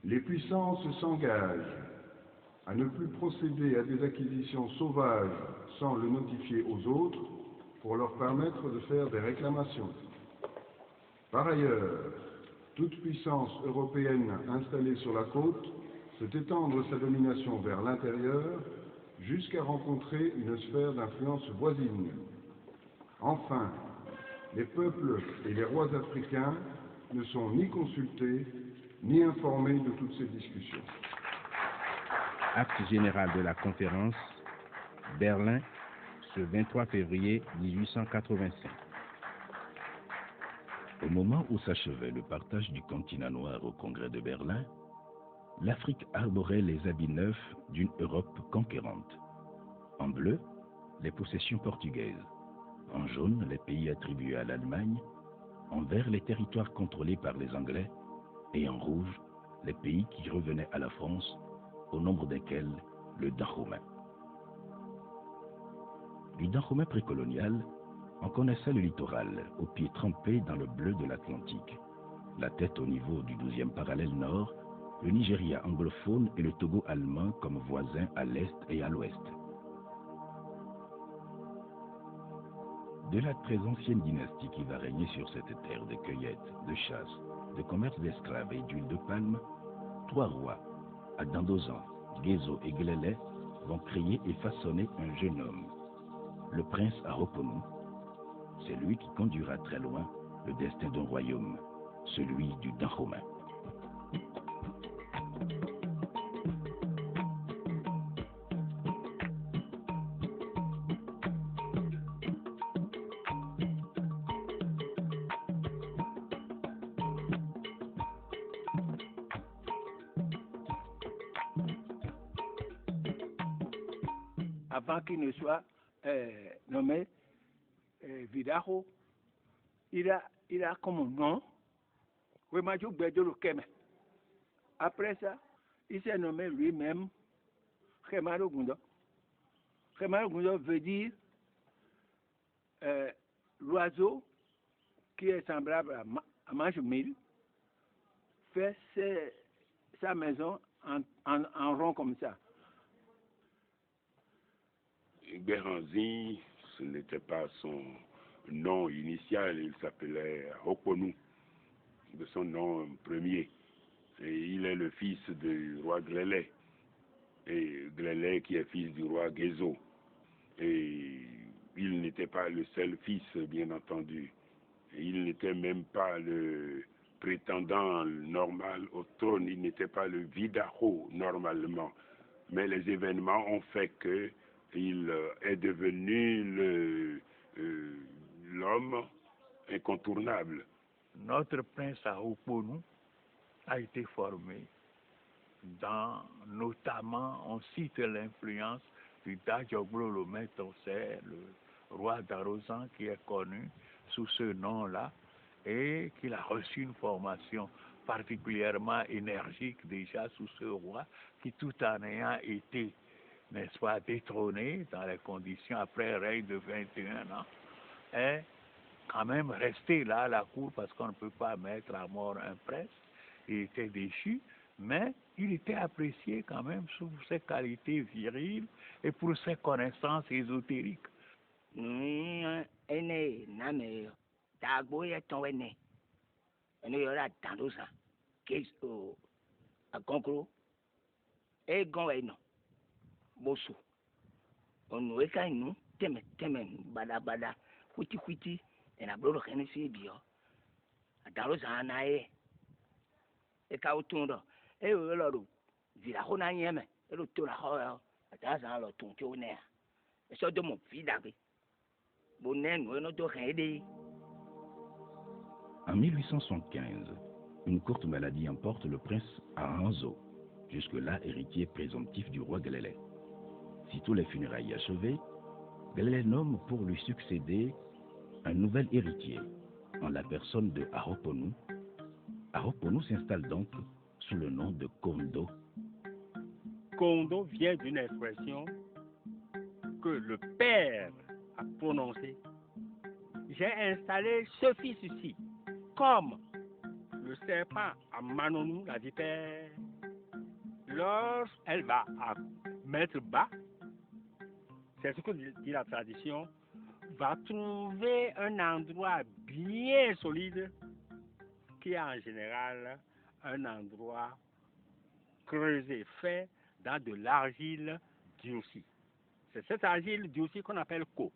Les puissances s'engagent à ne plus procéder à des acquisitions sauvages sans le notifier aux autres pour leur permettre de faire des réclamations. Par ailleurs, toute puissance européenne installée sur la côte peut étendre sa domination vers l'intérieur jusqu'à rencontrer une sphère d'influence voisine. Enfin, les peuples et les rois africains ne sont ni consultés ni informés de toutes ces discussions. Acte général de la conférence, Berlin, ce 23 février 1885. Au moment où s'achevait le partage du continent noir au Congrès de Berlin, l'Afrique arborait les habits neufs d'une Europe conquérante. En bleu, les possessions portugaises. En jaune, les pays attribués à l'Allemagne. En vert, les territoires contrôlés par les Anglais. Et en rouge, les pays qui revenaient à la France, au nombre desquels le Dahomey. Du Dahomey précolonial, on connaissait le littoral, aux pieds trempés dans le bleu de l'Atlantique, la tête au niveau du 12e parallèle nord, le Nigeria anglophone et le Togo allemand comme voisins à l'est et à l'ouest. De la très ancienne dynastie qui va régner sur cette terre de cueillette, de chasse, de commerce d'esclaves et d'huile de palme, 3 rois, Adandozan, Gézo et Glélé, vont créer et façonner un jeune homme, le prince Ahoponu. C'est lui qui conduira très loin le destin d'un royaume, celui du Dahomey. Avant qu'il ne soit nommé Vidaho, il a comme nom Wemaju Bedolo Keme. Après ça, il s'est nommé lui-même Khemaro Gundo. Khemaro Gundo veut dire l'oiseau qui est semblable à Manchoumil fait sa maison en rond comme ça. Béranzi, ce n'était pas son nom initial, il s'appelait Ahoponu, de son nom premier. Et il est le fils du roi Glélé, et Glélé qui est fils du roi Gézo. Et il n'était pas le seul fils, bien entendu. Et il n'était même pas le prétendant normal au trône, il n'était pas le Vidaho normalement. Mais les événements ont fait que il est devenu l'homme incontournable. Notre prince Ahoponu a été formé notamment, on cite l'influence du Dajoglo Lometosé, le roi d'Arozan qui est connu sous ce nom-là, et qu'il a reçu une formation particulièrement énergique déjà sous ce roi qui, tout en ayant été, n'est-ce pas, détrôné dans les conditions après un règne de 21 ans, est quand même resté là à la cour parce qu'on ne peut pas mettre à mort un prince. Il était déchu, mais il était apprécié quand même sous ses qualités viriles et pour ses connaissances ésotériques. Bosso. On ne peut nous temen bada kwiti et na blo kene si bio. Adalo zana e ka utundo e lo vira ko na yeme e lo to la ho adaza lo tun ti o ne e so do mo fi dagbe bo ne no no do rede. En 1875, une courte maladie emporte le prince Aranzo, jusque-là héritier présomptif du roi Glélé. Sitôt les funérailles achevées, Glélé nomme pour lui succéder un nouvel héritier, en la personne de Ahoponu. Ahoponu s'installe donc sous le nom de Kondo. Kondo vient d'une expression que le père a prononcée. J'ai installé ce fils ici, comme le serpent à Manonou, la vipère, lorsqu'elle va à mettre bas, c'est ce que dit la tradition, va trouver un endroit bien solide qui est en général un endroit creusé, fait dans de l'argile durcie. C'est cette argile durcie qu'on appelle co.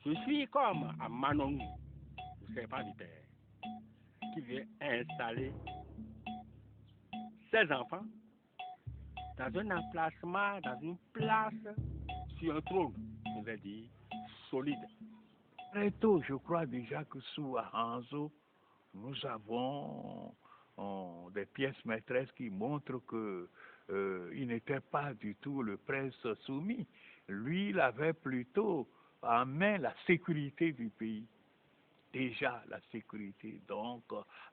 Je suis comme à Manon, le serpent du père, qui vient installer ses enfants dans un emplacement, dans une place, sur un trône, je vais dire, solide. Très tôt, je crois déjà que sous Ahanzo, nous avons des pièces maîtresses qui montrent que il n'était pas du tout le prince soumis. Lui, il avait plutôt en main la sécurité du pays. Déjà la sécurité, donc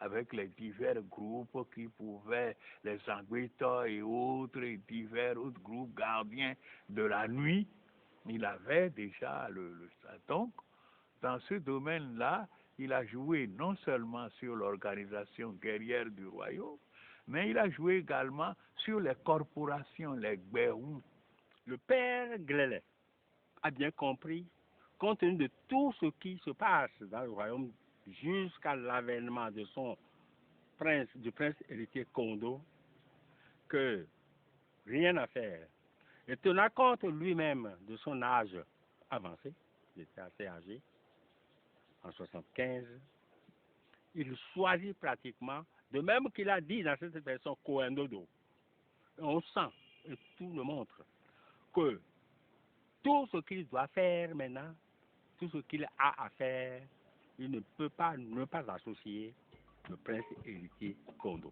avec les divers groupes qui pouvaient, les Anguita et autres, et divers autres groupes gardiens de la nuit, il avait déjà donc, dans ce domaine-là, il a joué non seulement sur l'organisation guerrière du royaume, mais il a joué également sur les corporations, les Gbérou. Le père Glélé a bien compris, compte tenu de tout ce qui se passe dans le royaume jusqu'à l'avènement de du prince héritier Kondo, que rien à faire. Et tenant compte lui-même de son âge avancé, il était assez âgé, en 75, il choisit pratiquement, de même qu'il a dit dans cette version Koendodo, on sent, et tout le montre, que tout ce qu'il doit faire maintenant, tout ce qu'il a à faire, il ne peut pas ne pas associer le prince héritier Kondo.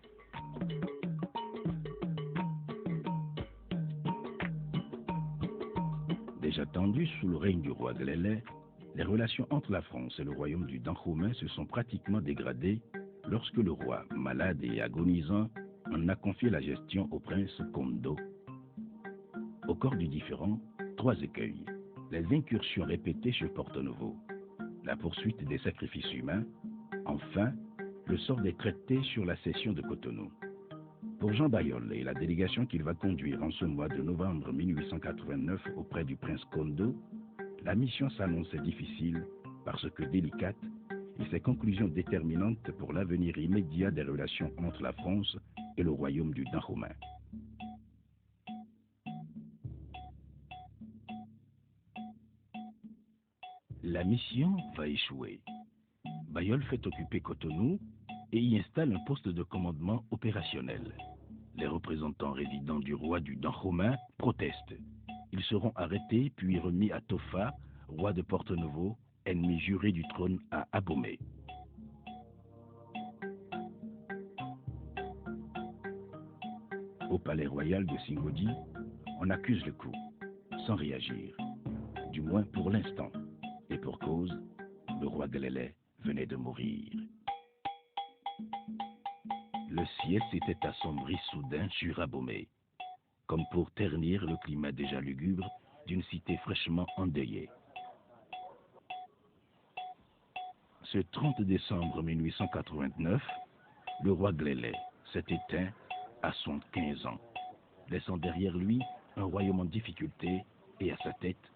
Déjà tendues sous le règne du roi Glélé, les relations entre la France et le royaume du Dahomey se sont pratiquement dégradées lorsque le roi, malade et agonisant, en a confié la gestion au prince Kondo. Au corps du différend, 3 écueils: les incursions répétées sur Porto Novo, la poursuite des sacrifices humains, enfin, le sort des traités sur la cession de Cotonou. Pour Jean Bayol et la délégation qu'il va conduire en ce mois de novembre 1889 auprès du prince Kondo, la mission s'annonçait difficile parce que délicate et ses conclusions déterminantes pour l'avenir immédiat des relations entre la France et le royaume du Dahomey. La mission va échouer. Bayol fait occuper Cotonou et y installe un poste de commandement opérationnel. Les représentants résidents du roi du Dahomey protestent. Ils seront arrêtés puis remis à Tofa, roi de Porto Novo, ennemi juré du trône à Abomey. Au palais royal de Singodi, on accuse le coup, sans réagir, du moins pour l'instant, et pour cause, le roi Glélé venait de mourir. Le ciel s'était assombri soudain sur Abomey, comme pour ternir le climat déjà lugubre d'une cité fraîchement endeuillée. Ce 30 décembre 1889, le roi Glélé s'est éteint à 75 ans, laissant derrière lui un royaume en difficulté et à sa tête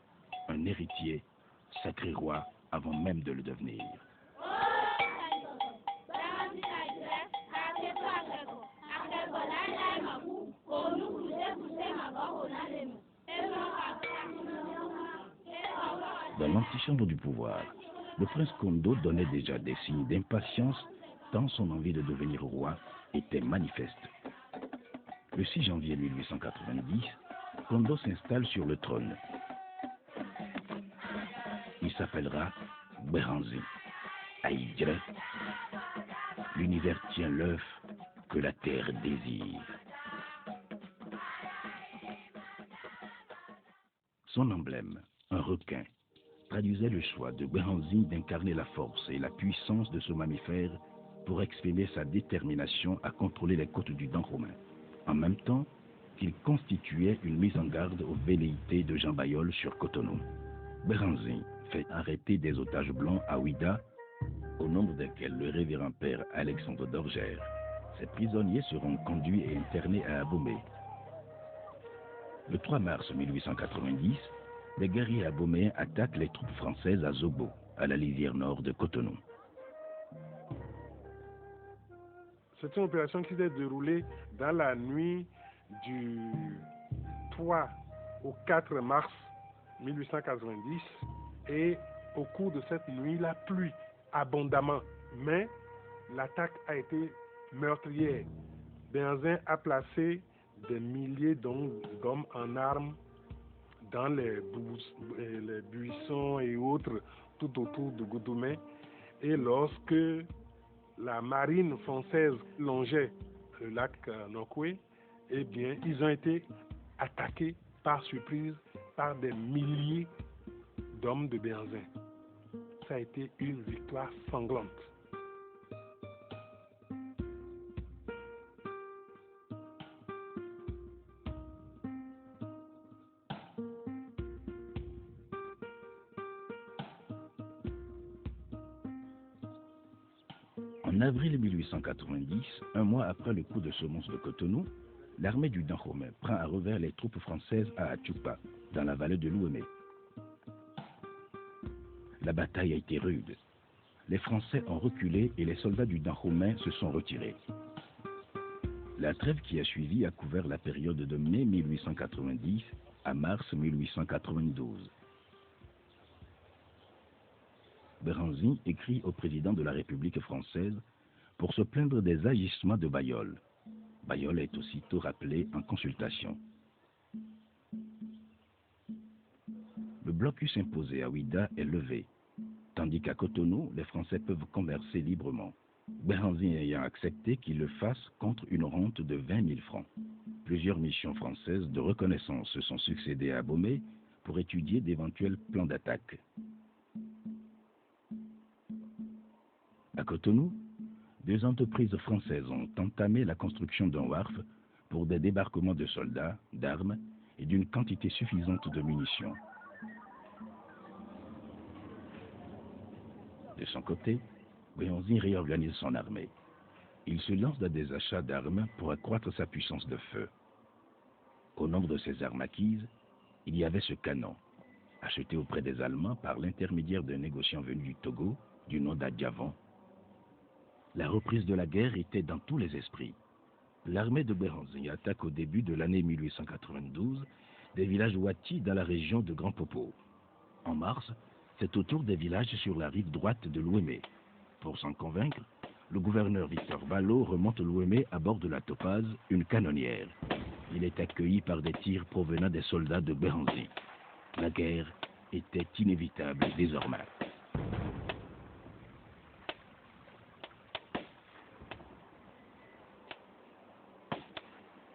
un héritier, sacré roi avant même de le devenir. Dans l'antichambre du pouvoir, le prince Kondo donnait déjà des signes d'impatience tant son envie de devenir roi était manifeste. Le 6 janvier 1890, Kondo s'installe sur le trône. Il s'appellera Béranzi. Aïdre, l'univers tient l'œuf que la terre désire. Son emblème, un requin, traduisait le choix de Béranzi d'incarner la force et la puissance de ce mammifère pour exprimer sa détermination à contrôler les côtes du Dahomey, en même temps qu'il constituait une mise en garde aux velléités de Jean Bayol sur Cotonou. Béranzi fait arrêter des otages blancs à Ouida, au nombre desquels le révérend père Alexandre d'Orgère, Ces prisonniers seront conduits et internés à Abomey. Le 3 mars 1890, les guerriers aboméens attaquent les troupes françaises à Zobo, à la lisière nord de Cotonou. C'est une opération qui s'est déroulée dans la nuit du 3 au 4 mars 1890 et au cours de cette nuit, la pluie abondamment, mais l'attaque a été meurtrière. Béhanzin a placé des milliers d'hommes en armes dans les buissons et autres tout autour de Goudoumé. Et lorsque la marine française longeait le lac Nokoué, eh bien, ils ont été attaqués par surprise par des milliers d'hommes de Béhanzin. Ça a été une victoire sanglante. En avril 1890, un mois après le coup de semonce de Cotonou, l'armée du Dahomey prend à revers les troupes françaises à Achupa, dans la vallée de l'Ouémé. La bataille a été rude. Les Français ont reculé et les soldats du Dahomey se sont retirés. La trêve qui a suivi a couvert la période de mai 1890 à mars 1892. Béhanzin écrit au président de la République française pour se plaindre des agissements de Bayol. Bayol est aussitôt rappelé en consultation. Le blocus imposé à Ouida est levé, tandis qu'à Cotonou, les Français peuvent converser librement. Béhanzin ayant accepté qu'il le fasse contre une rente de 20 000 francs. Plusieurs missions françaises de reconnaissance se sont succédées à Abomey pour étudier d'éventuels plans d'attaque. À Cotonou, deux entreprises françaises ont entamé la construction d'un wharf pour des débarquements de soldats, d'armes et d'une quantité suffisante de munitions. De son côté, Béhanzin réorganise son armée. Il se lance dans des achats d'armes pour accroître sa puissance de feu. Au nombre de ces armes acquises, il y avait ce canon, acheté auprès des Allemands par l'intermédiaire d'un négociant venu du Togo, du nom d'Adjavan. La reprise de la guerre était dans tous les esprits. L'armée de Béhanzin attaque au début de l'année 1892 des villages Wati dans la région de Grand Popo. En mars, c'est au tour des villages sur la rive droite de l'Ouémé. Pour s'en convaincre, le gouverneur Victor Ballot remonte l'Ouémé à bord de la Topaze, une canonnière. Il est accueilli par des tirs provenant des soldats de Béhanzin. La guerre était inévitable désormais.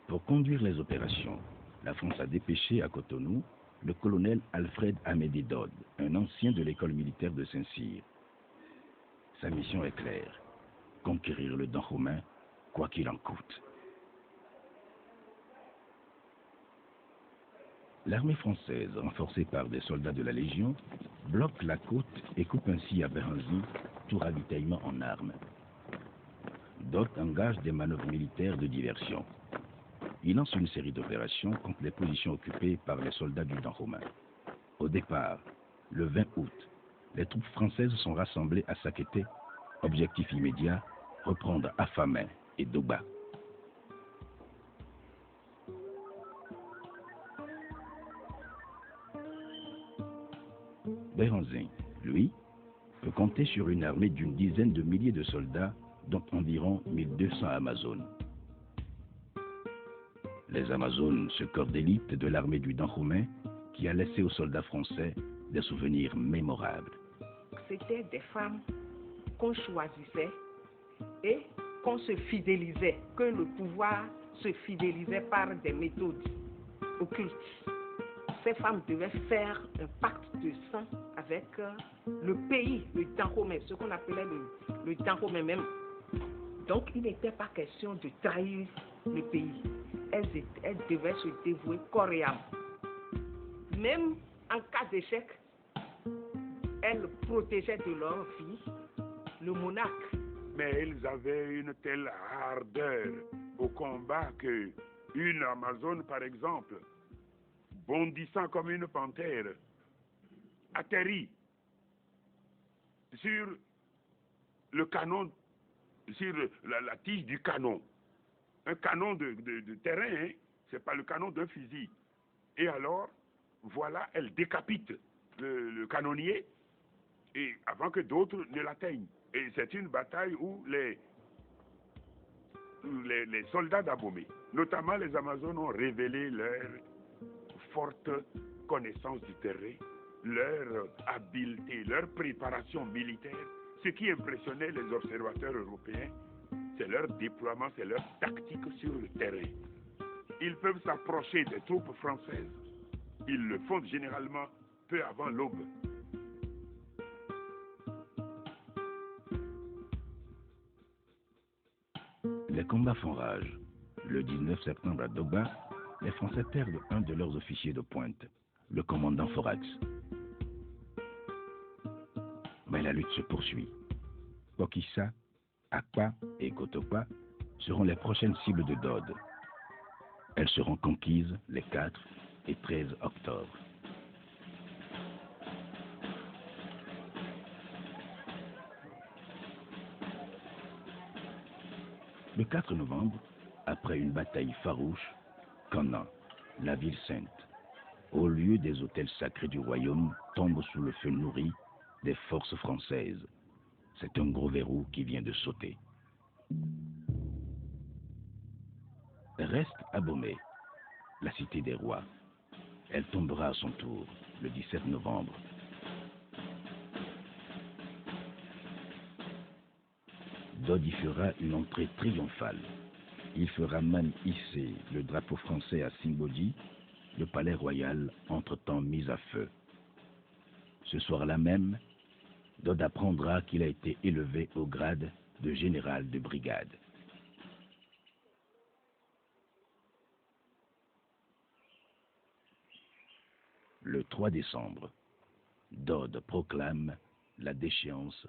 Pour conduire les opérations, la France a dépêché à Cotonou le colonel Alfred Amédée Dodd, un ancien de l'école militaire de Saint-Cyr. Sa mission est claire, conquérir le Dahomey, quoi qu'il en coûte. L'armée française, renforcée par des soldats de la Légion, bloque la côte et coupe ainsi à Béhanzin tout ravitaillement en armes. Dodd engage des manœuvres militaires de diversion. Il lance une série d'opérations contre les positions occupées par les soldats du Dahomey. Au départ, le 20 août, les troupes françaises sont rassemblées à Sakété. Objectif immédiat, reprendre Afamé et Doba. Béhanzin, lui, peut compter sur une armée d'une dizaine de milliers de soldats, dont environ 1200 Amazones. Les Amazones, ce corps d'élite de l'armée du Dahomey, qui a laissé aux soldats français des souvenirs mémorables. C'était des femmes qu'on choisissait et qu'on se fidélisait, que le pouvoir se fidélisait par des méthodes occultes. Ces femmes devaient faire un pacte de sang avec le pays, le Dahomey, ce qu'on appelait le Dahomey même. Donc il n'était pas question de trahir le pays. Elles devaient se dévouer corps et âme. Même en cas d'échec, elles protégeaient de leur vie le monarque. mais elles avaient une telle ardeur au combat que une Amazone, par exemple, bondissant comme une panthère, atterrit sur le canon, sur la tige du canon. Un canon de terrain, hein? C'est pas le canon d'un fusil. Et alors, voilà, elle décapite le canonnier et avant que d'autres ne l'atteignent. Et c'est une bataille où les soldats d'Abomey, notamment les Amazones, ont révélé leur forte connaissance du terrain, leur habileté, leur préparation militaire. Ce qui impressionnait les observateurs européens, c'est leur déploiement, c'est leur tactique sur le terrain. Ils peuvent s'approcher des troupes françaises. Ils le font généralement peu avant l'aube. Les combats font rage. Le 19 septembre à Dogba, les Français perdent un de leurs officiers de pointe, le commandant Forax. Mais la lutte se poursuit. Pokissa, Akpa et Kotopa seront les prochaines cibles de Dode. Elles seront conquises les 4 et 13 octobre. Le 4 novembre, après une bataille farouche, Kana, la ville sainte, au lieu des hôtels sacrés du royaume, tombe sous le feu nourri des forces françaises. C'est un gros verrou qui vient de sauter. Reste Abomey, la cité des rois. Elle tombera à son tour le 17 novembre. Dode y fera une entrée triomphale. Il fera même hisser le drapeau français à Simbodi, le palais royal entre-temps mis à feu. Ce soir-là même, Dode apprendra qu'il a été élevé au grade de général de brigade. Le 3 décembre, Dode proclame la déchéance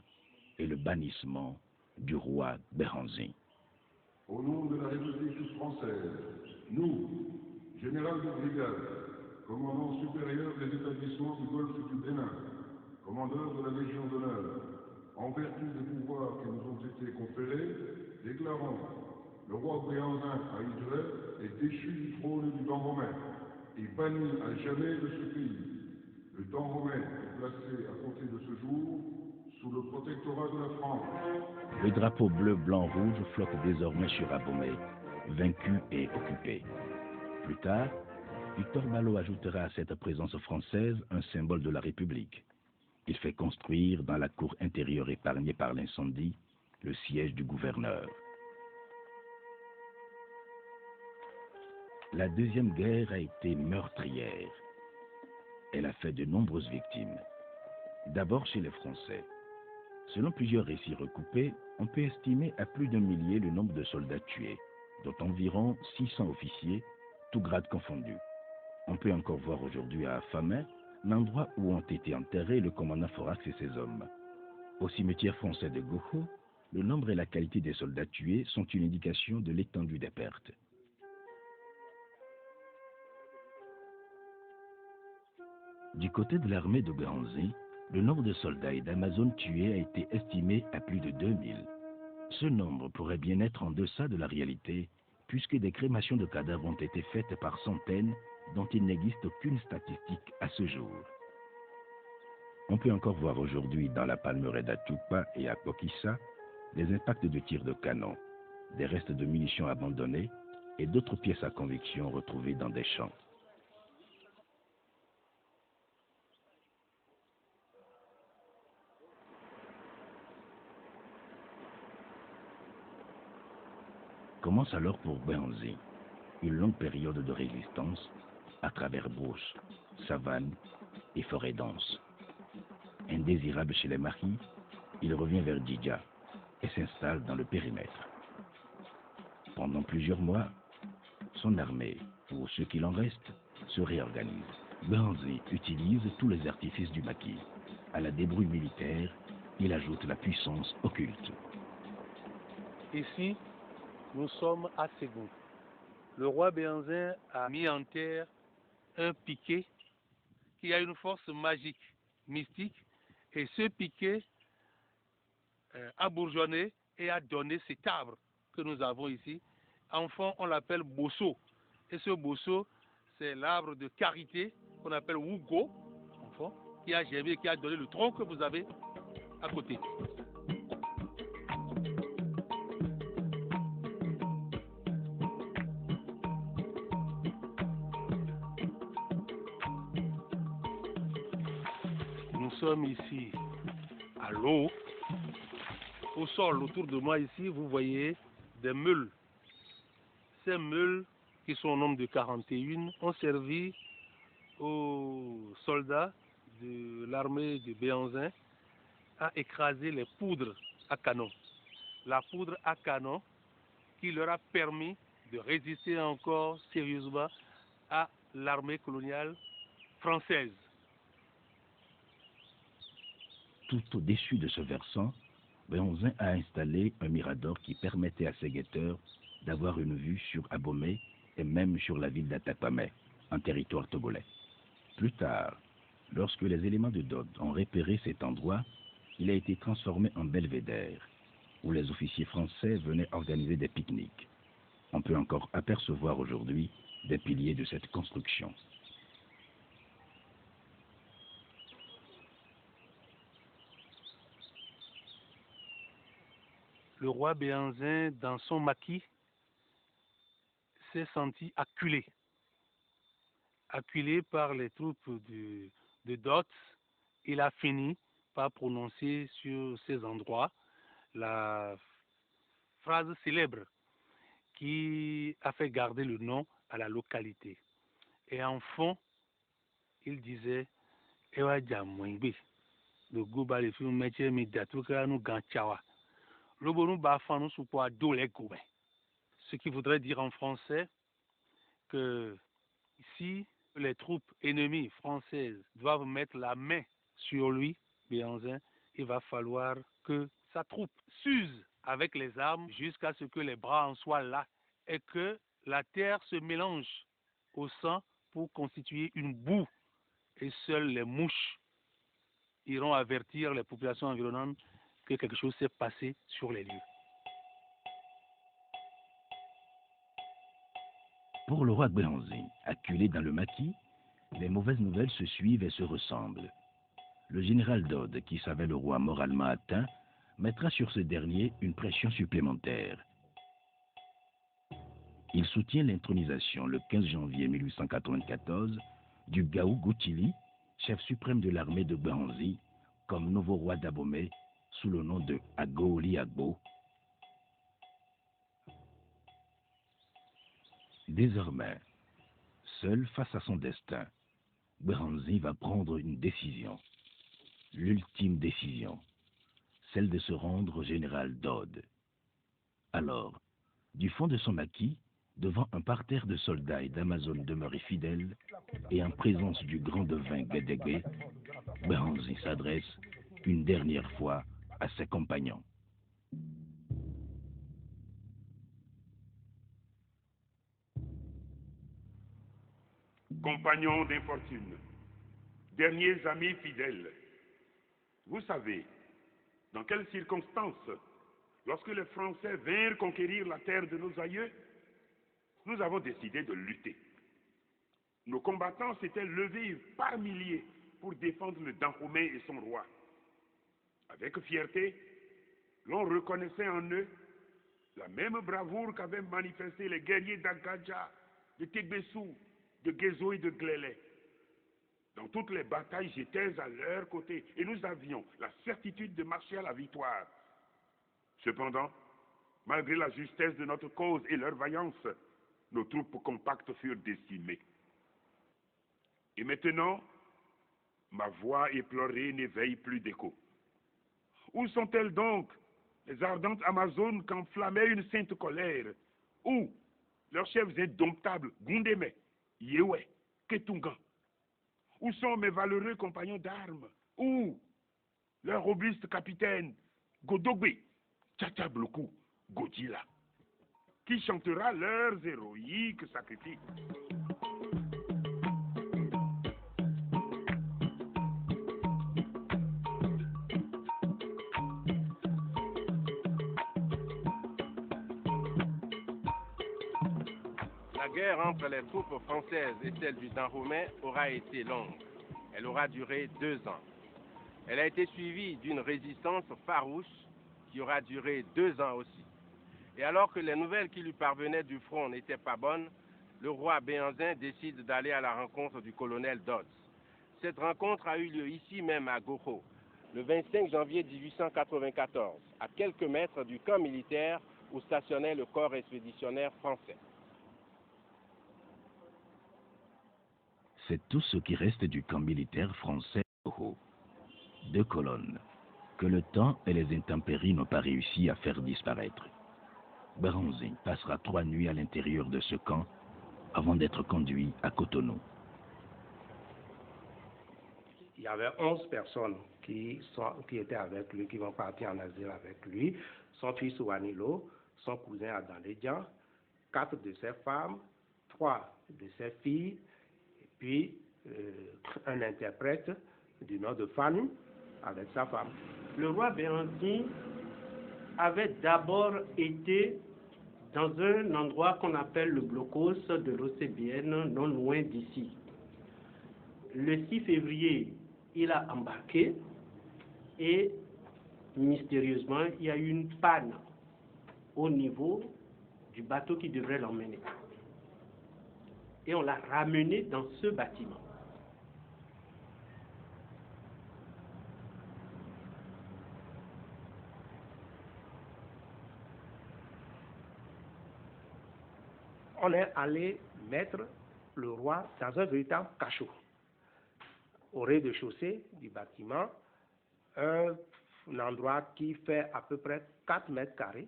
et le bannissement du roi Béhanzin. Au nom de la République française, nous, général de brigade, commandant supérieur des établissements du golfe du Bénin, commandeur de la Légion d'honneur, en vertu des pouvoirs qui nous ont été conférés, déclarons le roi Béhanzin à Hydré est déchu du trône du Dahomey et banni à jamais de ce pays. Le Dahomey est placé à compter de ce jour sous le protectorat de la France. Le drapeau bleu, blanc, rouge flotte désormais sur Abomey, vaincu et occupé. Plus tard, Victor Ballot ajoutera à cette présence française un symbole de la République. Il fait construire dans la cour intérieure épargnée par l'incendie le siège du gouverneur. La Deuxième Guerre a été meurtrière. Elle a fait de nombreuses victimes. D'abord chez les Français. Selon plusieurs récits recoupés, on peut estimer à plus d'1 millier le nombre de soldats tués, dont environ 600 officiers, tous grades confondus. On peut encore voir aujourd'hui à Famay l'endroit où ont été enterrés le commandant Forax et ses hommes. Au cimetière français de Goho, le nombre et la qualité des soldats tués sont une indication de l'étendue des pertes. Du côté de l'armée de Béhanzin, le nombre de soldats et d'Amazones tués a été estimé à plus de 2000. Ce nombre pourrait bien être en deçà de la réalité, puisque des crémations de cadavres ont été faites par centaines, dont il n'existe aucune statistique à ce jour. On peut encore voir aujourd'hui dans la palmeraie d'Atupa et à Pokissa des impacts de tirs de canon, des restes de munitions abandonnées et d'autres pièces à conviction retrouvées dans des champs. Commence alors pour Béhanzin une longue période de résistance à travers brousses, savanes et forêts denses. Indésirable chez les maquis, il revient vers Djidja et s'installe dans le périmètre. Pendant plusieurs mois, son armée, ou ce qu'il en reste, se réorganise. Béhanzin utilise tous les artifices du maquis. À la débrouille militaire, il ajoute la puissance occulte. Ici, nous sommes à Ségou. Le roi Béhanzin a mis en terre un piquet qui a une force magique, mystique, et ce piquet a bourgeonné et a donné cet arbre que nous avons ici. En fond, on l'appelle bosso. Et ce bosso, c'est l'arbre de carité qu'on appelle Wugo, en fond, qui a germé, qui a donné le tronc que vous avez à côté. Nous sommes ici à l'eau. Au sol, autour de moi ici, vous voyez des meules. Ces meules, qui sont au nombre de 41, ont servi aux soldats de l'armée de Béhanzin à écraser les poudres à canon. La poudre à canon qui leur a permis de résister encore sérieusement à l'armée coloniale française. Tout au-dessus de ce versant, Béhanzin a installé un mirador qui permettait à ses guetteurs d'avoir une vue sur Abomey et même sur la ville d'Atakpamé, en territoire togolais. Plus tard, lorsque les éléments de Dode ont repéré cet endroit, il a été transformé en belvédère, où les officiers français venaient organiser des pique-niques. On peut encore apercevoir aujourd'hui des piliers de cette construction. Le roi Béhanzin, dans son maquis, s'est senti acculé. Acculé par les troupes de Dode, il a fini par prononcer sur ces endroits la phrase célèbre qui a fait garder le nom à la localité. Et en fond, il disait Ewa Jamwengbe, le Goba le film métier Midatouka nous Ganchawa. Le bonou Bafan nous soupoa Dole Gobe. Ce qui voudrait dire en français que si les troupes ennemies françaises doivent mettre la main sur lui, Béhanzin, il va falloir que sa troupe s'use avec les armes jusqu'à ce que les bras en soient là et que la terre se mélange au sang pour constituer une boue. Et seules les mouches iront avertir les populations environnantes que quelque chose s'est passé sur les lieux. Pour le roi Béhanzin, acculé dans le maquis, les mauvaises nouvelles se suivent et se ressemblent. Le général Dode, qui savait le roi moralement atteint, mettra sur ce dernier une pression supplémentaire. Il soutient l'intronisation le 15 janvier 1894 du Gaou Goutili, chef suprême de l'armée de Béhanzin, comme nouveau roi d'Abomey sous le nom de Agooli Agbo. Désormais, seul face à son destin, Béhanzin va prendre une décision, l'ultime décision, celle de se rendre au général Dode. Alors, du fond de son maquis, devant un parterre de soldats et d'Amazones demeurés fidèles, et en présence du grand devin Guédégué, Béhanzin s'adresse une dernière fois à ses compagnons. Compagnons d'infortune, derniers amis fidèles, vous savez dans quelles circonstances, lorsque les Français vinrent conquérir la terre de nos aïeux, nous avons décidé de lutter. Nos combattants s'étaient levés par milliers pour défendre le Dahomey et son roi. Avec fierté, l'on reconnaissait en eux la même bravoure qu'avaient manifesté les guerriers d'Agadja, de Tegbessou, de Guézo et de Glélé. Dans toutes les batailles, j'étais à leur côté et nous avions la certitude de marcher à la victoire. Cependant, malgré la justesse de notre cause et leur vaillance, nos troupes compactes furent décimées. Et maintenant, ma voix éplorée n'éveille plus d'écho. Où sont-elles donc, les ardentes Amazones qu'enflammait une sainte colère? Où leurs chefs indomptables, Gundeme, Yewe, Ketungan? Où sont mes valeureux compagnons d'armes? Où leurs robustes capitaines, Godogbe, Tchatchabloukou, Godilla, qui chantera leurs héroïques sacrifices. La guerre entre les troupes françaises et celles du Dahomey aura été longue. Elle aura duré 2 ans. Elle a été suivie d'une résistance farouche qui aura duré 2 ans aussi. Et alors que les nouvelles qui lui parvenaient du front n'étaient pas bonnes, le roi Béhanzin décide d'aller à la rencontre du colonel Dodds. Cette rencontre a eu lieu ici même à Goro, le 25 janvier 1894, à quelques mètres du camp militaire où stationnait le corps expéditionnaire français. C'est tout ce qui reste du camp militaire français de Goro. 2 colonnes que le temps et les intempéries n'ont pas réussi à faire disparaître. Béhanzin passera 3 nuits à l'intérieur de ce camp avant d'être conduit à Cotonou. Il y avait 11 personnes qui étaient avec lui, qui vont partir en asile avec lui. Son fils Wanilo, son cousin Adanledjan, 4 de ses femmes, 3 de ses filles, et puis un interprète du nom de Fanu avec sa femme. Le roi Béhanzin avait d'abord été dans un endroit qu'on appelle le blocos de l'Océbienne, non loin d'ici. Le 6 février, il a embarqué et mystérieusement, il y a eu une panne au niveau du bateau qui devrait l'emmener. Et on l'a ramené dans ce bâtiment. On est allé mettre le roi dans un véritable cachot. Au rez-de-chaussée du bâtiment, un endroit qui fait à peu près 4 mètres carrés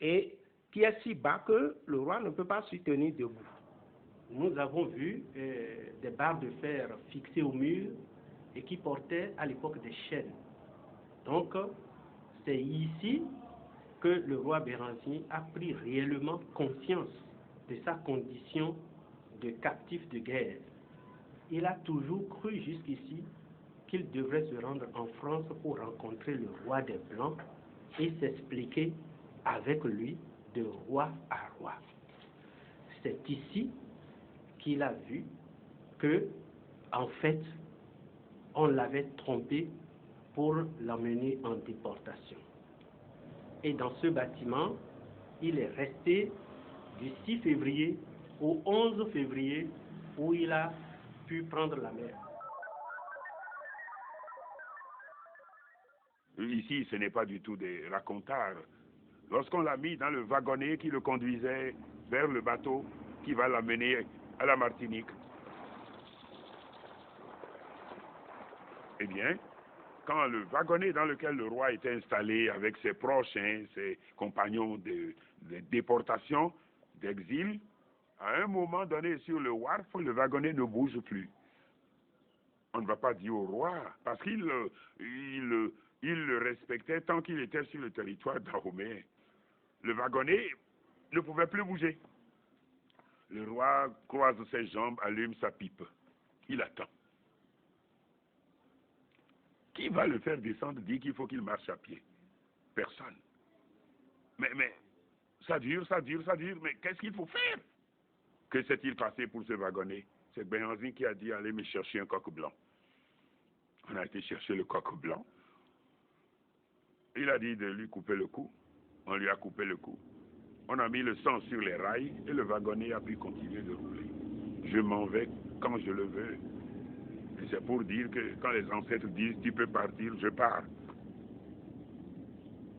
et qui est si bas que le roi ne peut pas se tenir debout. Nous avons vu des barres de fer fixées au mur et qui portaient à l'époque des chaînes. Donc, c'est ici que le roi Béhanzin a pris réellement conscience de sa condition de captif de guerre. Il a toujours cru jusqu'ici qu'il devrait se rendre en France pour rencontrer le roi des Blancs et s'expliquer avec lui de roi à roi. C'est ici qu'il a vu que, en fait, on l'avait trompé pour l'emmener en déportation. Et dans ce bâtiment, il est resté du 6 février au 11 février où il a pu prendre la mer. Ici, ce n'est pas du tout des racontards. Lorsqu'on l'a mis dans le wagonnet qui le conduisait vers le bateau qui va l'amener à la Martinique, eh bien, quand le wagonnet dans lequel le roi était installé avec ses proches, ses compagnons de déportation, d'exil, à un moment donné sur le wharf, le wagonnet ne bouge plus. On ne va pas dire au roi, parce qu'il le respectait tant qu'il était sur le territoire dahomey. Le wagonnet ne pouvait plus bouger. Le roi croise ses jambes, allume sa pipe. Il attend. Qui va le faire descendre, dit qu'il faut qu'il marche à pied? Personne. Mais ça dure, mais qu'est-ce qu'il faut faire? Que s'est-il passé pour ce wagonnet? C'est Béhanzin qui a dit, allez me chercher un coq blanc. On a été chercher le coq blanc. Il a dit de lui couper le cou. On lui a coupé le cou. On a mis le sang sur les rails et le wagonnet a pu continuer de rouler. Je m'en vais quand je le veux. Et c'est pour dire que quand les ancêtres disent tu peux partir, je pars.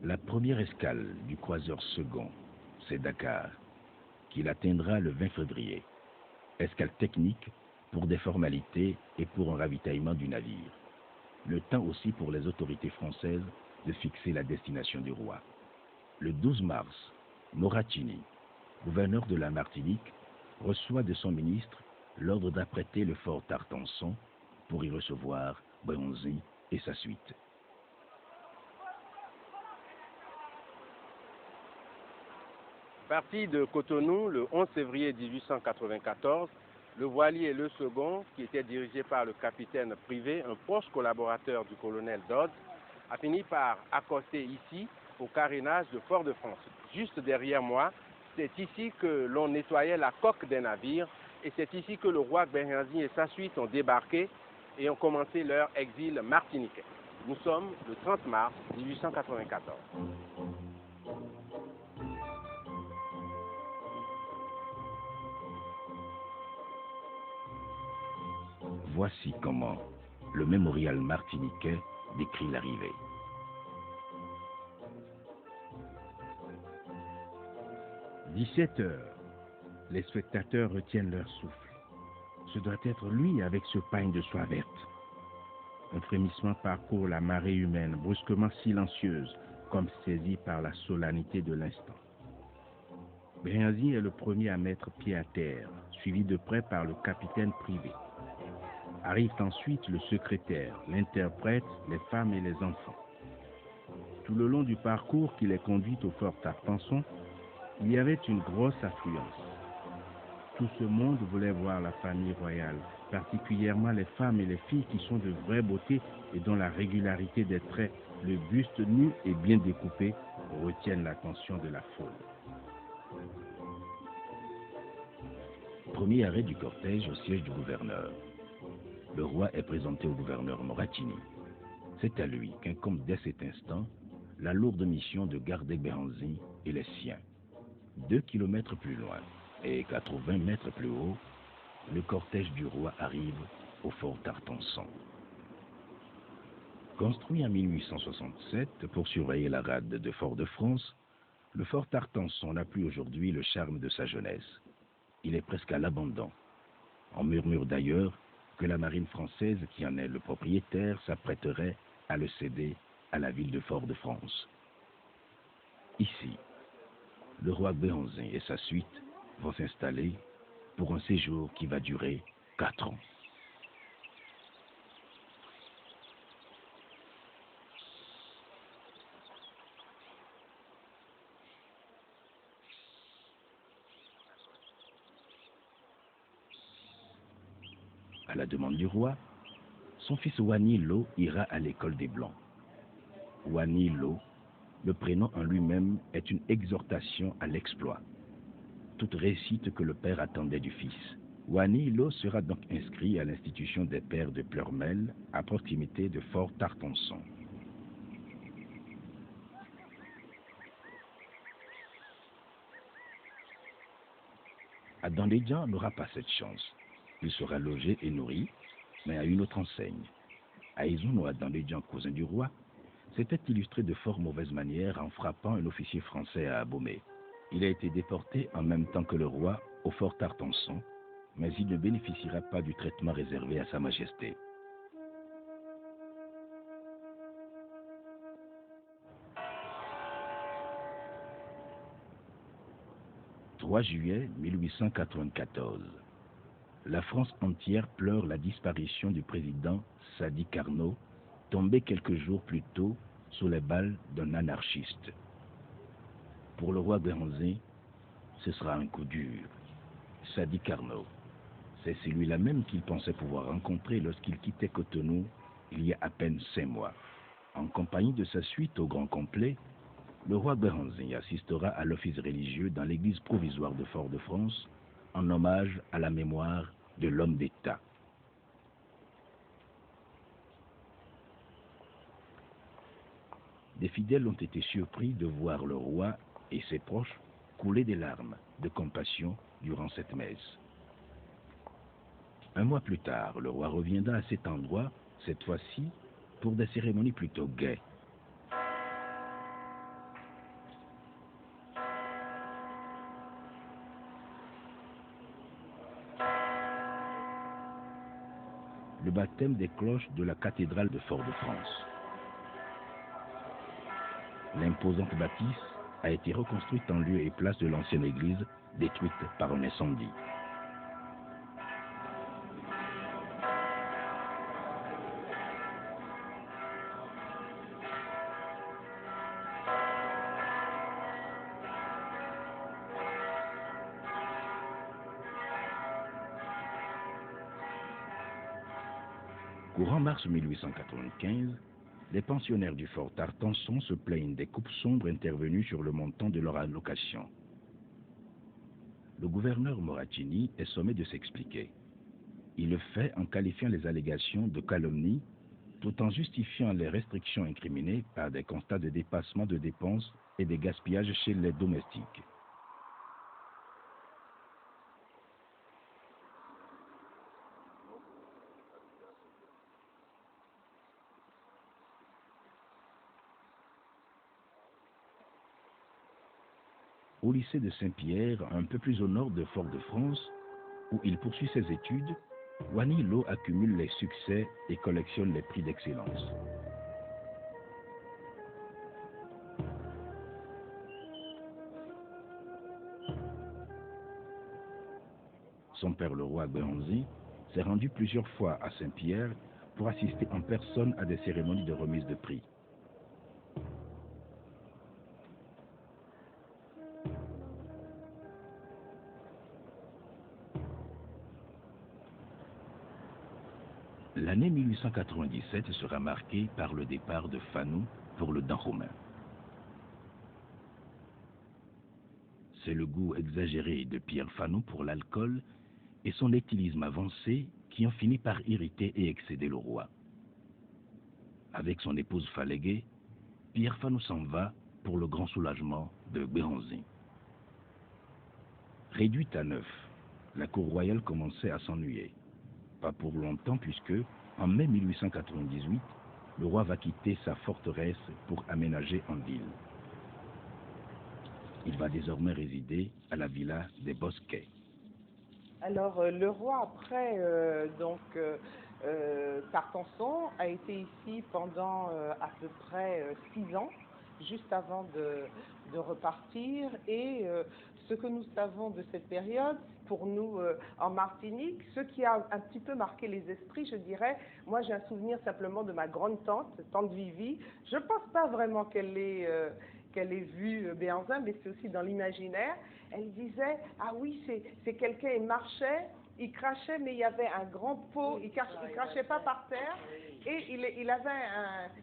La première escale du croiseur second, c'est Dakar, qu'il atteindra le 20 février. Escale technique pour des formalités et pour un ravitaillement du navire. Le temps aussi pour les autorités françaises de fixer la destination du roi. Le 12 mars, Moracini, gouverneur de la Martinique, reçoit de son ministre l'ordre d'apprêter le fort Tartanson pour y recevoir Béhanzin et sa suite. Parti de Cotonou le 11 février 1894, le voilier Le Second, qui était dirigé par le capitaine Privé, un proche collaborateur du colonel Dodds, a fini par accoster ici au carénage de Fort-de-France. Juste derrière moi, c'est ici que l'on nettoyait la coque des navires et c'est ici que le roi Béhanzin et sa suite ont débarqué et ont commencé leur exil martiniquais. Nous sommes le 30 mars 1894. Voici comment le mémorial martiniquais décrit l'arrivée. « 17 heures. Les spectateurs retiennent leur souffle. Ce doit être lui avec ce pagne de soie verte. Un frémissement parcourt la marée humaine, brusquement silencieuse, comme saisie par la solennité de l'instant. Béhanzin est le premier à mettre pied à terre, suivi de près par le capitaine Privé. Arrivent ensuite le secrétaire, l'interprète, les femmes et les enfants. Tout le long du parcours qui les conduit au fort Tarpenson, il y avait une grosse affluence. Tout ce monde voulait voir la famille royale, particulièrement les femmes et les filles qui sont de vraie beauté et dont la régularité des traits, le buste nu et bien découpé, retiennent l'attention de la foule. Premier arrêt du cortège au siège du gouverneur. Le roi est présenté au gouverneur Moratini. C'est à lui qu'incombe dès cet instant la lourde mission de garder Béhanzin et les siens. 2 kilomètres plus loin et 80 mètres plus haut, le cortège du roi arrive au fort Tarpenson. Construit en 1867 pour surveiller la rade de Fort-de-France, le fort Tarpenson n'a plus aujourd'hui le charme de sa jeunesse. Il est presque à l'abandon. On murmure d'ailleurs que la marine française, qui en est le propriétaire, s'apprêterait à le céder à la ville de Fort-de-France. Ici, le roi Béhanzin et sa suite vont s'installer pour un séjour qui va durer 4 ans. À la demande du roi, son fils Wani Lo ira à l'école des Blancs. Wani Lo, le prénom en lui-même est une exhortation à l'exploit. Toute réussite que le père attendait du fils. Wani Lo sera donc inscrit à l'institution des pères de Pleurmel, à proximité de Fort Tarpenson. À Dandédian n'aura pas cette chance. Il sera logé et nourri, mais à une autre enseigne. À Izouno, à Dandédian, cousin du roi, s'était illustré de fort mauvaises manières en frappant un officier français à Abomey. Il a été déporté en même temps que le roi au fort Tarpenson, mais il ne bénéficiera pas du traitement réservé à sa majesté. « 3 juillet 1894. La France entière pleure la disparition du président Sadi Carnot, tombé quelques jours plus tôt sous les balles d'un anarchiste. Pour le roi Béhanzin, ce sera un coup dur. Sadi Carnot, c'est celui-là même qu'il pensait pouvoir rencontrer lorsqu'il quittait Cotonou il y a à peine 5 mois. En compagnie de sa suite au grand complet, le roi Béhanzin assistera à l'office religieux dans l'église provisoire de Fort-de-France en hommage à la mémoire de l'homme d'État. Des fidèles ont été surpris de voir le roi et ses proches couler des larmes de compassion durant cette messe. Un mois plus tard, le roi reviendra à cet endroit, cette fois-ci pour des cérémonies plutôt gaies. Le baptême des cloches de la cathédrale de Fort-de-France. L'imposante bâtisse a été reconstruite en lieu et place de l'ancienne église détruite par un incendie. Courant mars 1895, les pensionnaires du fort Tartanson se plaignent des coupes sombres intervenues sur le montant de leur allocation. Le gouverneur Moracini est sommé de s'expliquer. Il le fait en qualifiant les allégations de calomnie, tout en justifiant les restrictions incriminées par des constats de dépassement de dépenses et de gaspillage chez les domestiques. Au lycée de Saint-Pierre, un peu plus au nord de Fort-de-France, où il poursuit ses études, Wani Lo accumule les succès et collectionne les prix d'excellence. Son père, le roi Béhanzin, s'est rendu plusieurs fois à Saint-Pierre pour assister en personne à des cérémonies de remise de prix. L'année 1897 sera marquée par le départ de Fanou pour le Dahomey. C'est le goût exagéré de Pierre Fanou pour l'alcool et son éthylisme avancé qui ont fini par irriter et excéder le roi. Avec son épouse Falégué, Pierre Fanou s'en va pour le grand soulagement de Béhanzin. Réduite à 9, la cour royale commençait à s'ennuyer. Pas pour longtemps puisque, en mai 1898, le roi va quitter sa forteresse pour aménager en ville. Il va désormais résider à la villa des Bosquets. Alors, le roi, après Tartanson, a été ici pendant à peu près 6 ans, juste avant de repartir. Et ce que nous savons de cette période, pour nous en Martinique, ce qui a un petit peu marqué les esprits, je dirais, moi j'ai un souvenir simplement de ma grande-tante, tante Vivi. Je ne pense pas vraiment qu'elle ait vu Béhanzin, mais c'est aussi dans l'imaginaire. Elle disait, ah oui, c'est quelqu'un, il marchait, il crachait, mais il y avait un grand pot, il crachait pas par terre, et il avait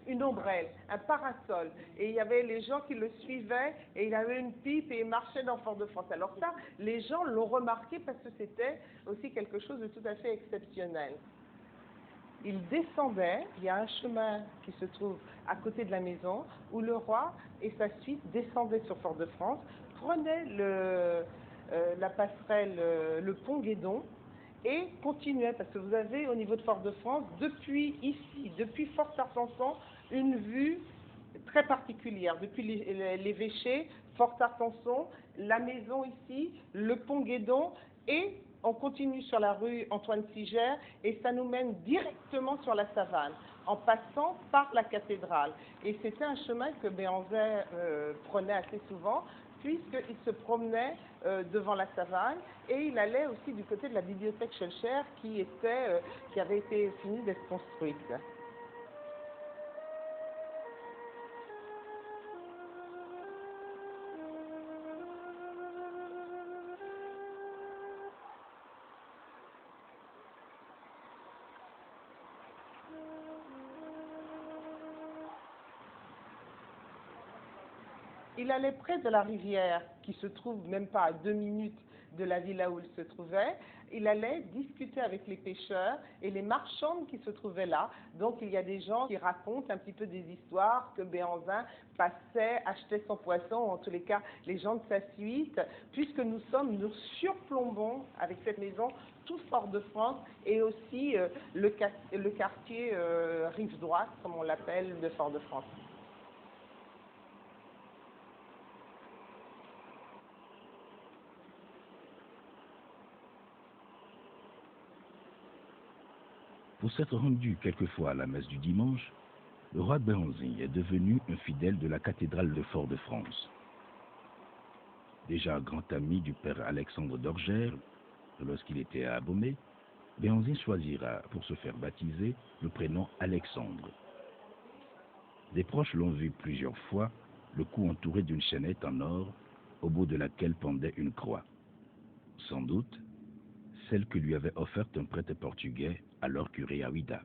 une ombrelle, un parasol, et il y avait les gens qui le suivaient, et il avait une pipe, et il marchait dans Fort-de-France. Alors ça, les gens l'ont remarqué parce que c'était aussi quelque chose de tout à fait exceptionnel. Il descendait, il y a un chemin qui se trouve à côté de la maison, où le roi et sa suite descendaient sur Fort-de-France, prenaient la passerelle, le pont Guédon, et continuaient, parce que vous avez au niveau de Fort-de-France, depuis ici, depuis Fort-Tartanson, une vue très particulière, depuis l'évêché, Fort-Tartanson, la maison ici, le pont Guédon, et on continue sur la rue Antoine Sigère, et ça nous mène directement sur la savane, en passant par la cathédrale. Et c'était un chemin que Béhanzin prenait assez souvent, puisqu'il se promenait devant la savane, et il allait aussi du côté de la bibliothèque Schœlcher qui avait été finie d'être construite. Il allait près de la rivière, qui se trouve même pas à 2 minutes de la villa où il se trouvait. Il allait discuter avec les pêcheurs et les marchandes qui se trouvaient là. Donc il y a des gens qui racontent un petit peu des histoires que Béhanzin passait, achetait son poisson, ou en tous les cas les gens de sa suite, puisque nous surplombons avec cette maison tout Fort-de-France et aussi le quartier rive droite, comme on l'appelle, de Fort-de-France. Pour s'être rendu quelquefois à la messe du dimanche, le roi Béhanzin est devenu un fidèle de la cathédrale de Fort-de-France. Déjà grand ami du père Alexandre d'Orgères, lorsqu'il était à Abomey, Béhanzin choisira, pour se faire baptiser, le prénom Alexandre. Des proches l'ont vu plusieurs fois, le cou entouré d'une chaînette en or, au bout de laquelle pendait une croix. Sans doute, celle que lui avait offerte un prêtre portugais, alors curé à Ouida.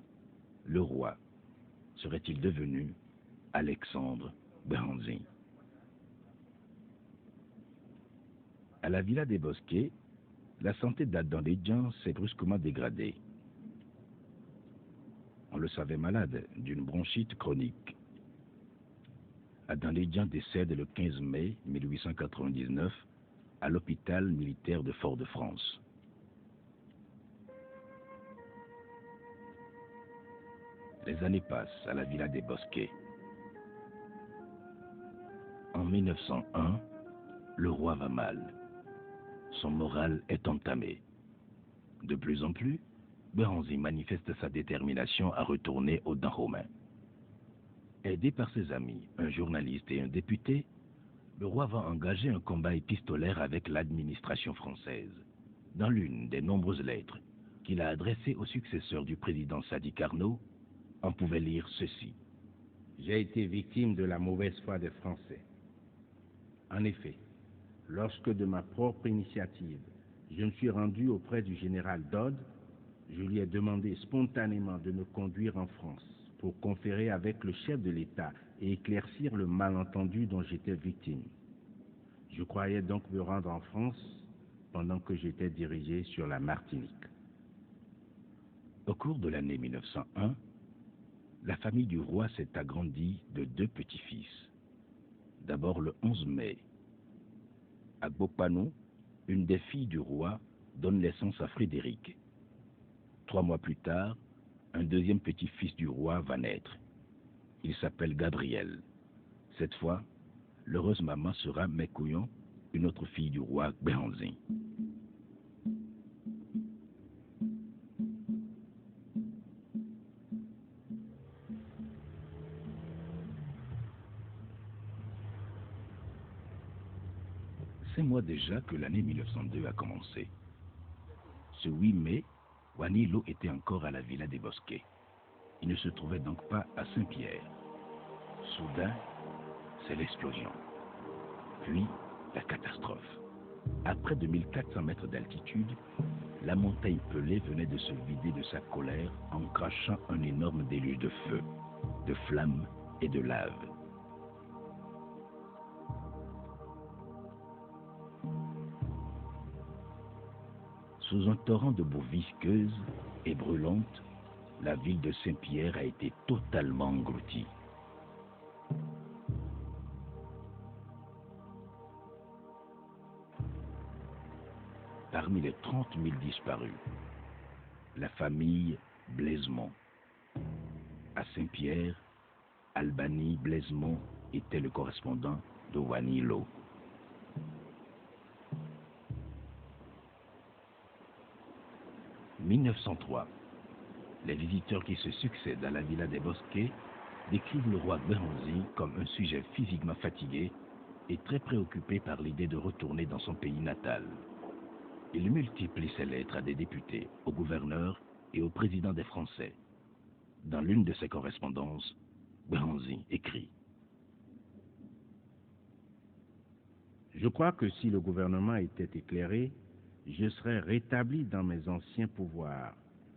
le roi serait-il devenu Alexandre Behranzin? À la villa des Bosquets, la santé d'Adanledjan s'est brusquement dégradée. On le savait malade d'une bronchite chronique. Adanledjan décède le 15 mai 1899 à l'hôpital militaire de Fort-de-France. Les années passent à la villa des Bosquets. En 1901, le roi va mal. Son moral est entamé. De plus en plus, Behranzin manifeste sa détermination à retourner au Dahomey. Aidé par ses amis, un journaliste et un député, le roi va engager un combat épistolaire avec l'administration française. Dans l'une des nombreuses lettres qu'il a adressées au successeur du président Sadi Carnot, on pouvait lire ceci. J'ai été victime de la mauvaise foi des Français. En effet, lorsque de ma propre initiative, je me suis rendu auprès du général Dodd, je lui ai demandé spontanément de me conduire en France pour conférer avec le chef de l'État et éclaircir le malentendu dont j'étais victime. Je croyais donc me rendre en France pendant que j'étais dirigé sur la Martinique. Au cours de l'année 1901, la famille du roi s'est agrandie de 2 petits-fils. D'abord le 11 mai, Agbokpanou, une des filles du roi, donne naissance à Frédéric. 3 mois plus tard, un deuxième petit-fils du roi va naître. Il s'appelle Gabriel. Cette fois, l'heureuse maman sera Mekouyon, une autre fille du roi Behranzin. C'est mois déjà que l'année 1902 a commencé. Ce 8 mai, Wani Lo était encore à la villa des Bosquets. Il ne se trouvait donc pas à Saint-Pierre. Soudain, c'est l'explosion. Puis, la catastrophe. À près de 1400 mètres d'altitude, la montagne pelée venait de se vider de sa colère en crachant un énorme déluge de feu, de flammes et de lave. Sous un torrent de boue visqueuse et brûlante, la ville de Saint-Pierre a été totalement engloutie. Parmi les 30 000 disparus, la famille Blaisemont. À Saint-Pierre, Albany Blaisemont était le correspondant de Wani Lo. En 1903, les visiteurs qui se succèdent à la villa des Bosquets décrivent le roi Behranzin comme un sujet physiquement fatigué et très préoccupé par l'idée de retourner dans son pays natal. Il multiplie ses lettres à des députés, au gouverneur et au président des Français. Dans l'une de ses correspondances, Behranzin écrit « Je crois que si le gouvernement était éclairé, je serais rétabli dans mes anciens pouvoirs,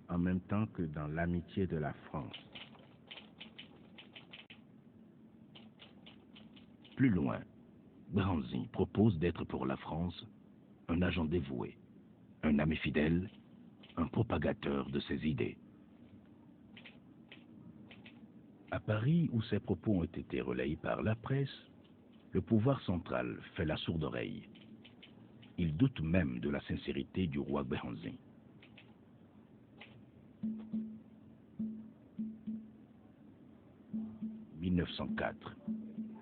en même temps que dans l'amitié de la France. » Plus loin, Behranzin propose d'être pour la France un agent dévoué, un ami fidèle, un propagateur de ses idées. À Paris, où ses propos ont été relayés par la presse, le pouvoir central fait la sourde oreille. Il doute même de la sincérité du roi Behranzin. « 1904,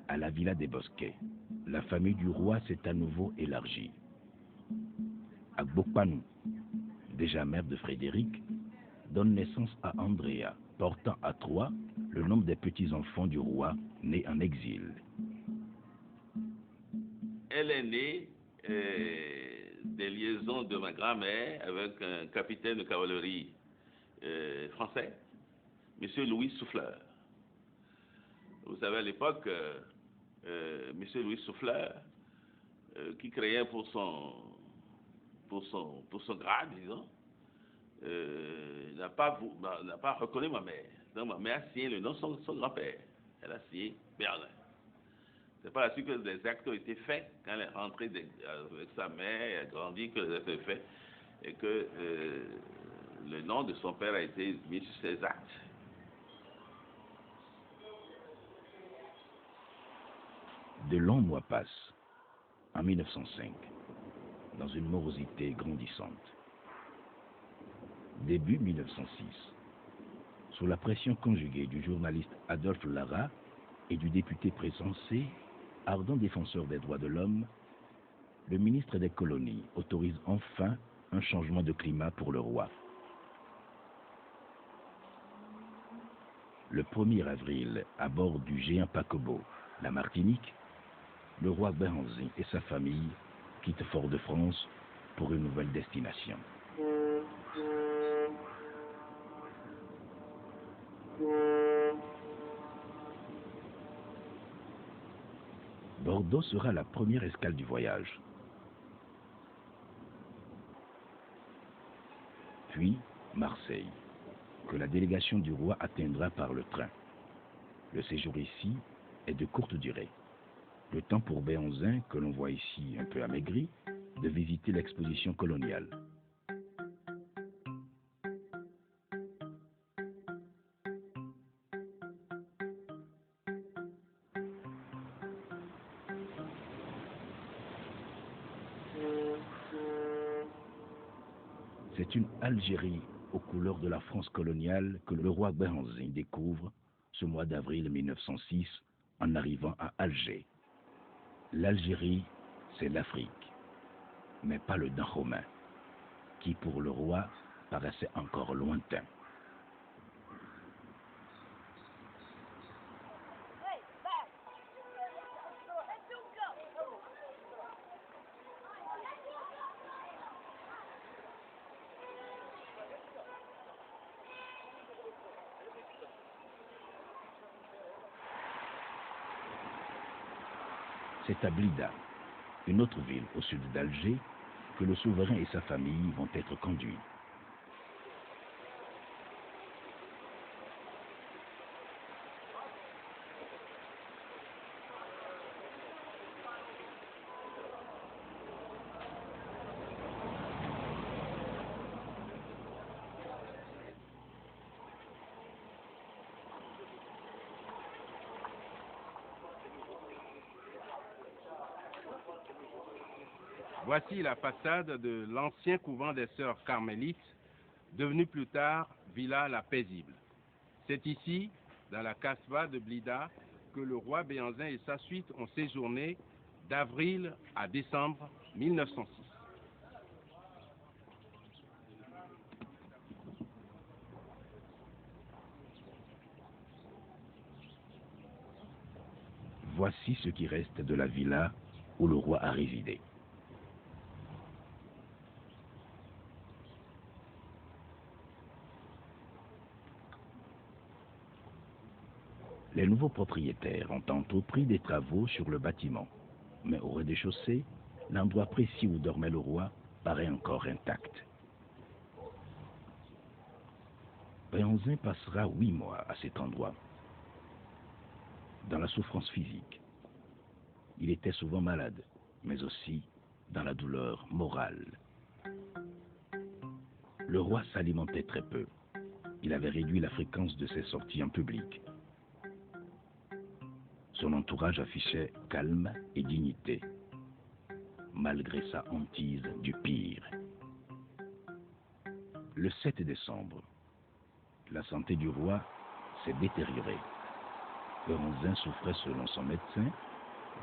à la villa des Bosquets, la famille du roi s'est à nouveau élargie. Agbokpanou, déjà mère de Frédéric, donne naissance à Andrea, portant à 3 le nombre des petits-enfants du roi nés en exil. Elle est née des liaisons de ma grand-mère avec un capitaine de cavalerie français, M. Louis Souffleur. Vous savez, à l'époque, M. Louis Souffleur, qui créait pour son grade, disons, n'a pas reconnu ma mère. Donc ma mère a signé le nom de son grand-père. Elle a signé Berlin. C'est par la suite que les actes ont été faits, quand elle est rentrée avec sa mère, elle a grandi, que les actes ont été faits, et que le nom de son père a été mis sur ces actes. De longs mois passent, en 1905, dans une morosité grandissante. Début 1906, sous la pression conjuguée du journaliste Adolphe Lara et du député Pressensé, ardent défenseur des droits de l'homme, le ministre des colonies autorise enfin un changement de climat pour le roi. Le 1er avril, à bord du géant paquebot, la Martinique, le roi Béhanzin et sa famille quittent Fort-de-France pour une nouvelle destination. Bordeaux sera la première escale du voyage. Puis Marseille, que la délégation du roi atteindra par le train. Le séjour ici est de courte durée. Le temps pour Béhanzin, que l'on voit ici un peu amaigri, de visiter l'exposition coloniale. C'est une Algérie aux couleurs de la France coloniale que le roi Béhanzin découvre ce mois d'avril 1906 en arrivant à Alger. L'Algérie, c'est l'Afrique, mais pas le Dahomey, qui pour le roi paraissait encore lointain. C'est à Blida, une autre ville au sud d'Alger, que le souverain et sa famille vont être conduits. Voici la façade de l'ancien couvent des sœurs carmélites, devenu plus tard Villa la Paisible. C'est ici, dans la Kasbah de Blida, que le roi Béhanzin et sa suite ont séjourné d'avril à décembre 1906. Voici ce qui reste de la villa où le roi a résidé. Les nouveaux propriétaires ont entrepris des travaux sur le bâtiment, mais au rez-de-chaussée, l'endroit précis où dormait le roi paraît encore intact. Béhanzin passera 8 mois à cet endroit, dans la souffrance physique. Il était souvent malade, mais aussi dans la douleur morale. Le roi s'alimentait très peu. Il avait réduit la fréquence de ses sorties en public. Son entourage affichait calme et dignité, malgré sa hantise du pire. Le 7 décembre, la santé du roi s'est détériorée. Béhanzin souffrait, selon son médecin,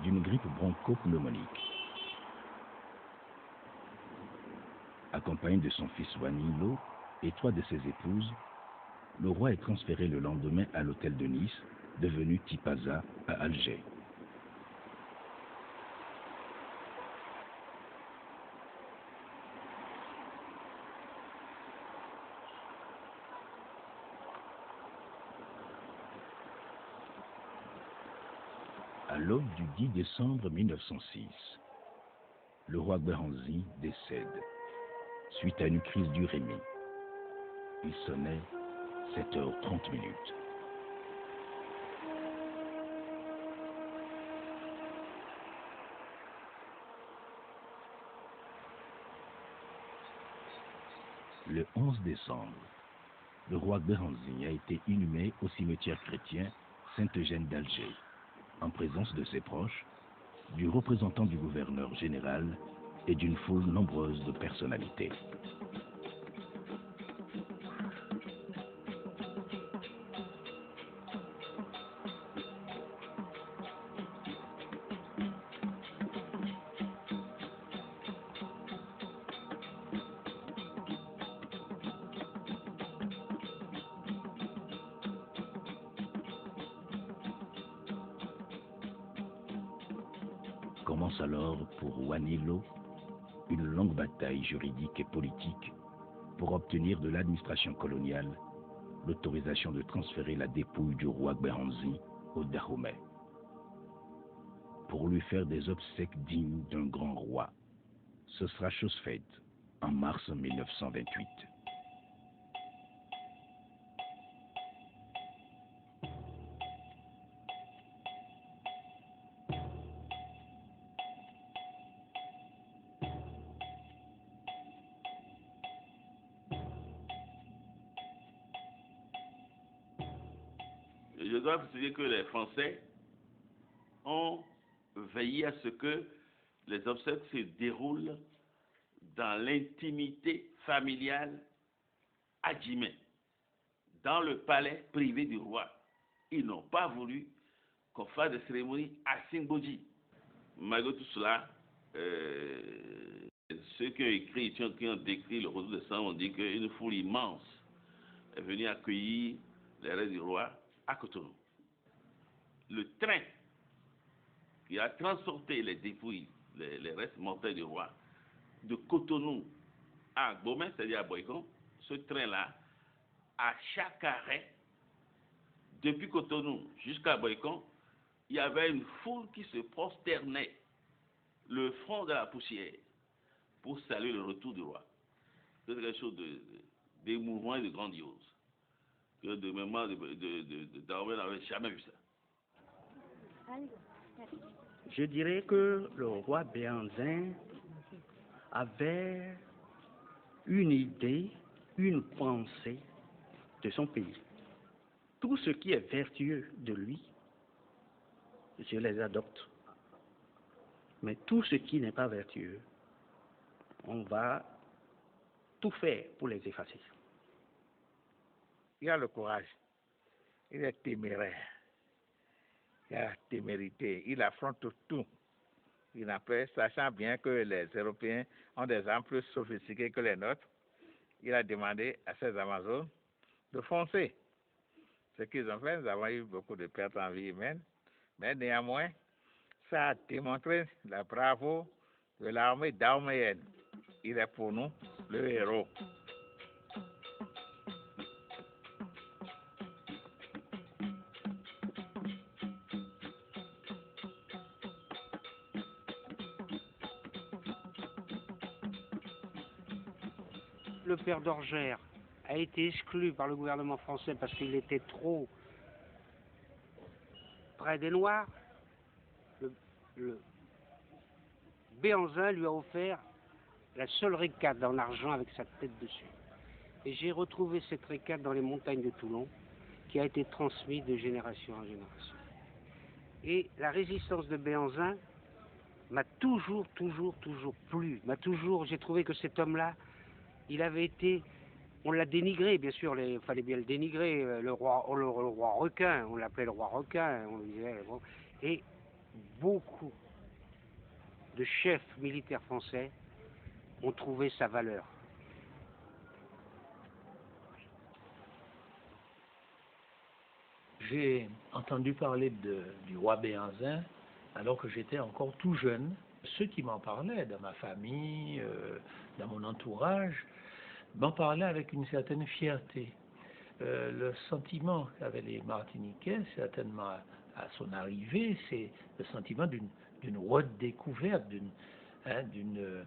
d'une grippe bronchopneumonique. Accompagné de son fils Wanilo et 3 de ses épouses, le roi est transféré le lendemain à l'hôtel de Nice, devenu Tipaza à Alger. À l'aube du 10 décembre 1906, le roi Béhanzin décède, suite à une crise d'urémie. Il sonnait 7h30. Le 11 décembre, le roi Béhanzin a été inhumé au cimetière chrétien Saint-Eugène d'Alger, en présence de ses proches, du représentant du gouverneur général et d'une foule nombreuse de personnalités. Commence alors pour Wanilo une longue bataille juridique et politique pour obtenir de l'administration coloniale l'autorisation de transférer la dépouille du roi Béhanzin au Dahomey pour lui faire des obsèques dignes d'un grand roi. Ce sera chose faite en mars 1928. Je dois préciser que les Français ont veillé à ce que les obsèques se déroulent dans l'intimité familiale à Djimé, dans le palais privé du roi. Ils n'ont pas voulu qu'on fasse des cérémonies à Singboji. Malgré tout cela, ceux qui ont écrit, qui ont décrit le retour de sang ont dit qu'une foule immense est venue accueillir les restes du roi à Cotonou. Le train qui a transporté les dépouilles, les restes mortels du roi, de Cotonou à Gbomé, c'est-à-dire à Boycon, ce train-là, à chaque arrêt, depuis Cotonou jusqu'à Boycon, il y avait une foule qui se prosternait, le front de la poussière, pour saluer le retour du roi. C'est quelque chose d'émouvant et de grandiose. Que de mémoire Darwin n'avait jamais vu ça. Je dirais que le roi Béhanzin avait une idée, une pensée de son pays. Tout ce qui est vertueux de lui, je les adopte. Mais tout ce qui n'est pas vertueux, on va tout faire pour les effacer. Il a le courage, il est téméraire, il a la témérité, il affronte tout. Il n'a pas, sachant bien que les Européens ont des armes plus sophistiquées que les nôtres, il a demandé à ses Amazones de foncer. Ce qu'ils ont fait, nous avons eu beaucoup de pertes en vie humaine, mais néanmoins, ça a démontré la bravoure de l'armée dahoméenne. Il est pour nous le héros. Le père d'Orgère a été exclu par le gouvernement français parce qu'il était trop près des Noirs. Le Béhanzin lui a offert la seule récade en argent avec sa tête dessus. Et j'ai retrouvé cette récade dans les montagnes de Toulon, qui a été transmise de génération en génération. Et la résistance de Béhanzin m'a toujours plu. J'ai trouvé que cet homme-là, il avait été, on l'a dénigré, bien sûr, il fallait bien le dénigrer, le roi requin, on l'appelait le roi requin, on le disait, bon. Et beaucoup de chefs militaires français ont trouvé sa valeur. J'ai entendu parler du roi Béhanzin alors que j'étais encore tout jeune. Ceux qui m'en parlaient, dans ma famille, dans mon entourage, m'en parlaient avec une certaine fierté. Le sentiment qu'avaient les Martiniquais, certainement à son arrivée, c'est le sentiment d'une redécouverte, d'une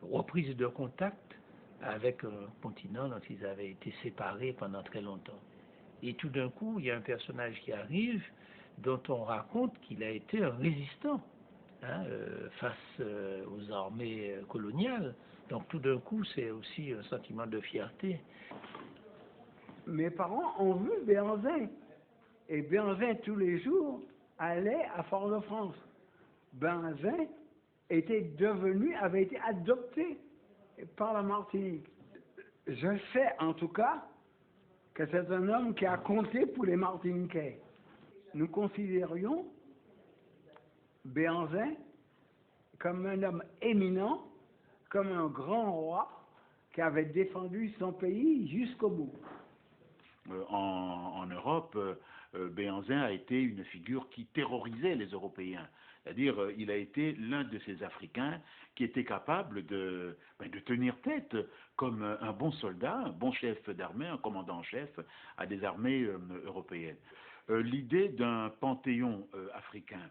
reprise de contact avec un continent dont ils avaient été séparés pendant très longtemps. Et tout d'un coup, il y a un personnage qui arrive dont on raconte qu'il a été un résistant face aux armées coloniales. Donc tout d'un coup, c'est aussi un sentiment de fierté. Mes parents ont vu Béhanzin. Et Béhanzin, tous les jours, allait à Fort-de-France. Béhanzin avait été adopté par la Martinique. Je sais en tout cas que c'est un homme qui a compté pour les Martiniquais. Nous considérions Béhanzin comme un homme éminent, comme un grand roi qui avait défendu son pays jusqu'au bout. En Europe, Béhanzin a été une figure qui terrorisait les Européens. C'est-à-dire, il a été l'un de ces Africains qui était capable de tenir tête comme un bon soldat, un bon chef d'armée, un commandant en chef à des armées européennes. L'idée d'un panthéon africain,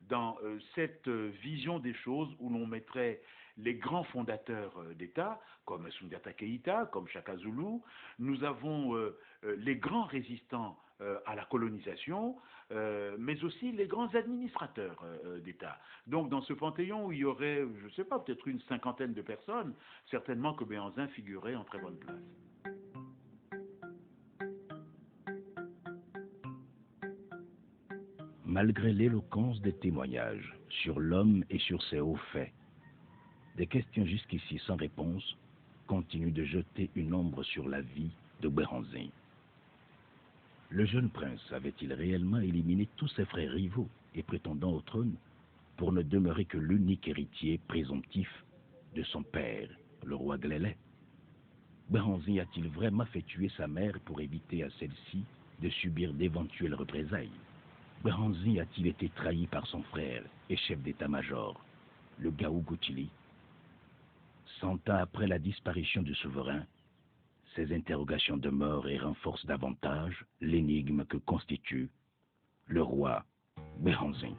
dans cette vision des choses où l'on mettrait les grands fondateurs d'État, comme Soundiata Keïta, comme Shaka Zulu, nous avons les grands résistants à la colonisation, mais aussi les grands administrateurs d'État. Donc dans ce panthéon où il y aurait, je ne sais pas, peut-être une 50aine de personnes, certainement que Béhanzin figurait en très bonne place. Malgré l'éloquence des témoignages sur l'homme et sur ses hauts faits, des questions jusqu'ici sans réponse continuent de jeter une ombre sur la vie de Béhanzin. Le jeune prince avait-il réellement éliminé tous ses frères rivaux et prétendants au trône pour ne demeurer que l'unique héritier présomptif de son père, le roi Glélé? Béhanzin a-t-il vraiment fait tuer sa mère pour éviter à celle-ci de subir d'éventuelles représailles? Béhanzin a-t-il été trahi par son frère et chef d'état-major, le Gaou Goutili? 100 ans après la disparition du souverain, ces interrogations demeurent et renforcent davantage l'énigme que constitue le roi Béhanzin.